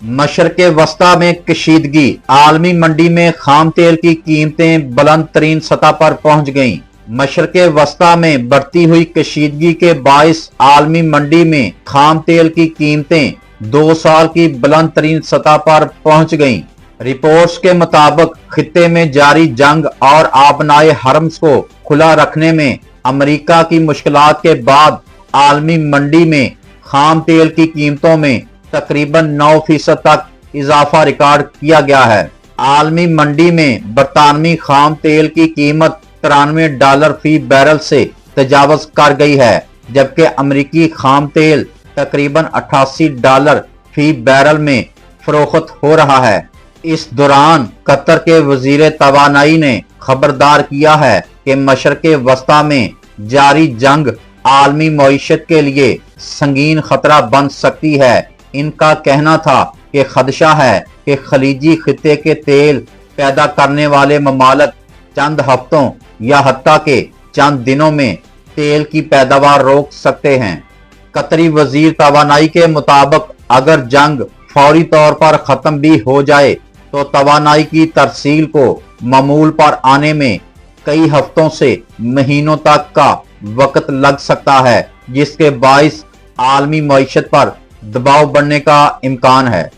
मशरक़ वस्ता में कशीदगी, आलमी मंडी में खाम तेल की कीमतें बुलंद तरीन सतह पर पहुंच गईं। मशरक़ वस्ता में बढ़ती हुई कशीदगी के बाइस आलमी मंडी में खाम तेल की कीमतें 2 साल की बुलंद तरीन सतह पर पहुंच गईं। रिपोर्ट्स के मुताबिक खित्ते में जारी जंग और आबनाए हरम्स को खुला रखने में अमेरिका की मुश्किलात के बाद आलमी मंडी में खाम तेल की कीमतों में तकरीबन 9% तक इजाफा रिकॉर्ड किया गया है। आलमी मंडी में बरतानवी खाम तेल की कीमत $93 फी बैरल से तजावज कर गई है, जबकि अमेरिकी खाम तेल तकरीबन $88 फी बैरल में फरोख्त हो रहा है। इस दौरान कतर के वजीर तवानाई ने खबरदार किया है कि मशरक़ वस्ता में जारी जंग आलमी मईशत के लिए संगीन खतरा बन सकती है। इनका कहना था कि खदशा है कि खलीजी खित्ते के तेल पैदा करने वाले ममालिक चंद हफ्तों या हत्ता के चंद दिनों में तेल की पैदावार रोक सकते हैं। कतरी वजीर तवानाई के मुताबिक अगर जंग फौरी तौर पर खत्म भी हो जाए तो तवानाई की तरसील को मामूल पर आने में कई हफ्तों से महीनों तक का वक्त लग सकता है, जिसके बाइस आलमी मईशत पर दबाव बढ़ने का इम्कान है।